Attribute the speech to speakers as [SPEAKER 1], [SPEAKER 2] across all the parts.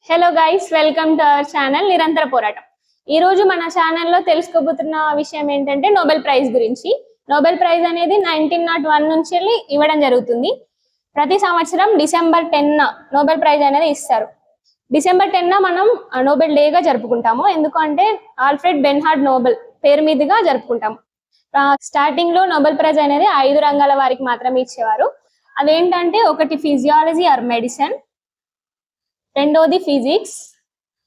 [SPEAKER 1] Hello guys, welcome to our channel నిరంతర పోరాటం. ఈ రోజు మన ఛానల్లో తెలుసుకోబోతున్న విషయం ఏంటంటే నోబెల్ ప్రైజ్ గురించి. నోబెల్ ప్రైజ్ అనేది 1901 నుంచి ఇవ్వడం జరుగుతుంది. ప్రతి సంవత్సరం డిసెంబర్ 10 నోబెల్ ప్రైజ్ అనేది ఇస్తారు. డిసెంబర్ 10 మనం నోబెల్ డేగా జరుపుకుంటాము. ఎందుకంటే ఆల్ఫ్రెడ్ బెర్నార్డ్ నోబెల్ పేరు మీదుగా జరుపుకుంటాము. స్టార్టింగ్ లో నోబెల్ ప్రైజ్ అనేది 5 రంగాల వారికి మాత్రమే ఇచ్చేవారు. అదేంటంటే ఒకటి ఫిజియాలజీ ఆర్ మెడిసిన్, రెండోది physics,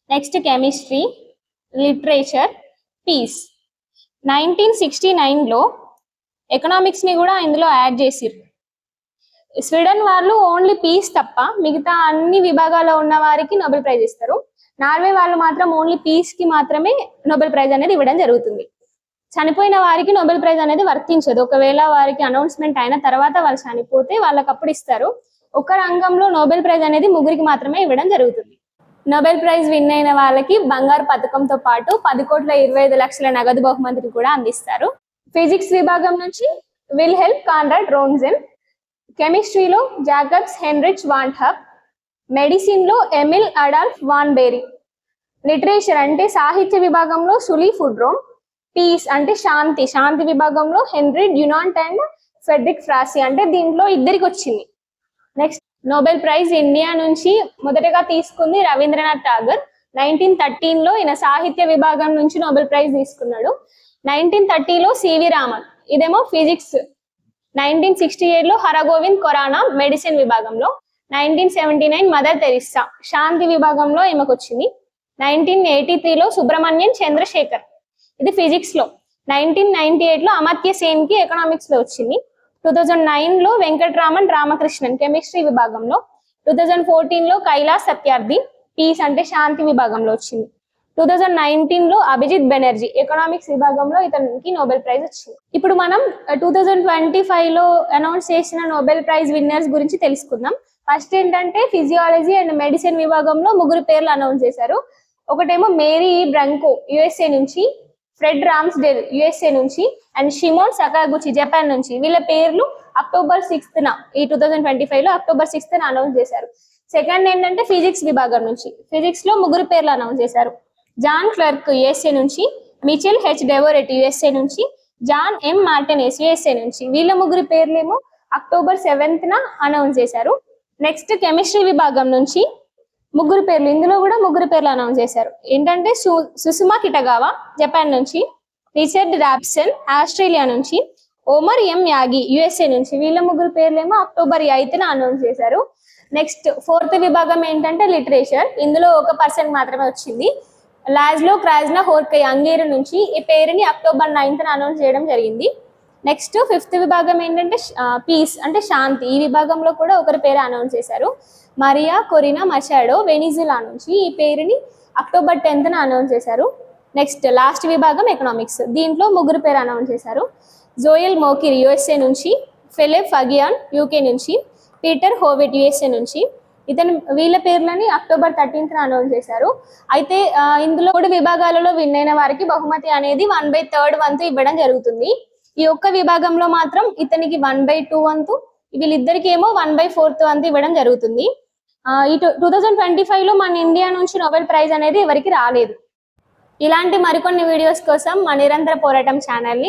[SPEAKER 1] next chemistry, literature, peace. 1969లో ఎకనామిక్స్ ని కూడా ఇందులో యాడ్ చేసిర్రు. స్వీడన్ వాళ్ళు ఓన్లీ పీస్ తప్ప మిగతా అన్ని విభాగాల్లో ఉన్న వారికి నోబెల్ ప్రైజ్ ఇస్తారు. నార్వే వాళ్ళు మాత్రం ఓన్లీ పీస్ కి మాత్రమే నోబెల్ ప్రైజ్ అనేది ఇవ్వడం జరుగుతుంది. చనిపోయిన వారికి నోబెల్ ప్రైజ్ అనేది వర్తించదు. ఒకవేళ వారికి అనౌన్స్మెంట్ అయిన తర్వాత వాళ్ళు చనిపోతే వాళ్ళకి అప్పుడు ఇస్తారు. ఒక రంగంలో నోబెల్ ప్రైజ్ అనేది ముగ్గురికి మాత్రమే ఇవ్వడం జరుగుతుంది. నోబెల్ ప్రైజ్ విన్ అయిన వాళ్ళకి బంగారు పథకంతో పాటు 10,25,00,000 నగదు బహుమతిని కూడా అందిస్తారు. ఫిజిక్స్ విభాగం నుంచి విల్హెల్మ్ కాన్రాడ్ రోంట్జెన్, కెమిస్ట్రీలో Jacobus Henricus van Hoff, medicine లో Emil Adolf von Behring, literature అంటే సాహిత్య విభాగంలో సులీ ఫుడ్రోమ్, పీస్ అంటే శాంతి విభాగంలో Henry Dunant and Frederic Passy. అంటే దీంట్లో ఇద్దరికి వచ్చింది. నెక్స్ట్ నోబెల్ ప్రైజ్ ఇండియా నుంచి మొదటగా తీసుకుంది రవీంద్రనాథ్ ఠాగూర్. 1913లో ఈయన సాహిత్య విభాగం నుంచి నోబెల్ ప్రైజ్ తీసుకున్నాడు. 1930లో సివి రామన్, ఇదేమో ఫిజిక్స్. 1968లో హరగోవింద్ ఖొరానా మెడిసిన్ విభాగంలో. 1979 మదర్ తెరిస్సా శాంతి విభాగంలో ఈమెకు వచ్చింది. 1983లో సుబ్రహ్మణ్యన్ చంద్రశేఖర్, ఇది ఫిజిక్స్ లో. 1998లో అమర్త్య సేన్ కి ఎకనామిక్స్ లో వచ్చింది. 2009లో వెంకటరామన్ రామకృష్ణన్ కెమిస్ట్రీ విభాగంలో. 2014లో కైలాస్ సత్యార్థి పీస్ అంటే శాంతి విభాగంలో వచ్చింది. 2019లో అభిజిత్ బెనర్జీ ఎకనామిక్స్ విభాగంలో ఇతనికి నోబెల్ ప్రైజ్ వచ్చింది. ఇప్పుడు మనం 2025లో అనౌన్స్ చేసిన నోబెల్ ప్రైజ్ విన్నర్స్ గురించి తెలుసుకుందాం. ఫస్ట్ ఏంటంటే ఫిజియాలజీ అండ్ మెడిసిన్ విభాగంలో ముగ్గురు పేర్లు అనౌన్స్ చేశారు. ఒకటేమో మేరీ బ్రంకో యుఎస్ఏ నుంచి, ఫ్రెడ్ రామ్స్డేల్ యుఎస్ఏ నుంచి, అండ్ షిమోన్ సకాగుచి జపాన్ నుంచి. వీళ్ళ పేర్లు అక్టోబర్ 6న ఈ 2025లో అక్టోబర్ 6న అనౌన్స్ చేశారు. సెకండ్ ఏంటంటే ఫిజిక్స్ విభాగం నుంచి ఫిజిక్స్ లో ముగ్గురు పేర్లు అనౌన్స్ చేశారు. జాన్ క్లర్క్ యుఎస్ఏ నుంచి, మిచెల్ హెచ్ డెవోరెట్ యుఎస్ఏ నుంచి, జాన్ ఎం మార్టినెస్ యుఎస్ఏ నుంచి. వీళ్ళ ముగ్గురు పేర్లేమో అక్టోబర్ 7న అనౌన్స్ చేశారు. నెక్స్ట్ కెమిస్ట్రీ విభాగం నుంచి ముగ్గురు పేర్లు, ఇందులో కూడా ముగ్గురు పేర్లు అనౌన్స్ చేశారు. ఏంటంటే సుసుమా కిటగావా జపాన్ నుంచి, రిచర్డ్ రాప్సన్ ఆస్ట్రేలియా నుంచి, ఓమర్ ఎం యాగి యుఎస్ఏ నుంచి. వీళ్ళ ముగ్గురు పేర్లేమో అక్టోబర్ 8న అనౌన్స్ చేశారు. నెక్స్ట్ ఫోర్త్ విభాగం ఏంటంటే లిటరేచర్. ఇందులో ఒక పర్సన్ మాత్రమే వచ్చింది, లాజ్లో క్రాజ్నా హోర్కై హంగేరి నుంచి. ఈ పేరుని అక్టోబర్ 9న అనౌన్స్ చేయడం జరిగింది. నెక్స్ట్ ఫిఫ్త్ విభాగం ఏంటంటే పీస్ అంటే శాంతి. ఈ విభాగంలో కూడా ఒకరి పేరు అనౌన్స్ చేశారు, మరియా కొరినా మచాడో వెనిజులా నుంచి. ఈ పేరుని అక్టోబర్ 10న అనౌన్స్ చేశారు. నెక్స్ట్ లాస్ట్ విభాగం ఎకనామిక్స్. దీంట్లో ముగ్గురు పేరు అనౌన్స్ చేశారు, జోయల్ మోకిర్ యుఎస్ఏ నుంచి, ఫిలిప్ ఫగియాన్ యూకే నుంచి, పీటర్ హోవిట్ యుఎస్ఏ నుంచి. వీళ్ళ పేర్లని అక్టోబర్ 13న అనౌన్స్ చేశారు. అయితే ఇందులో 3 విభాగాలలో విన్ అయిన వారికి బహుమతి అనేది 1/3 వంతు ఇవ్వడం జరుగుతుంది. ఈ ఒక్క విభాగంలో మాత్రం ఇతనికి 1/2 వంతు, వీళ్ళిద్దరికి ఏమో 1/4 వంతు ఇవ్వడం జరుగుతుంది. ఈ 2025లో మన ఇండియా నుంచి నోబెల్ ప్రైజ్ అనేది ఎవరికి రాలేదు. ఇలాంటి మరికొన్ని వీడియోస్ కోసం మా నిరంతర పోరాటం ఛానల్ని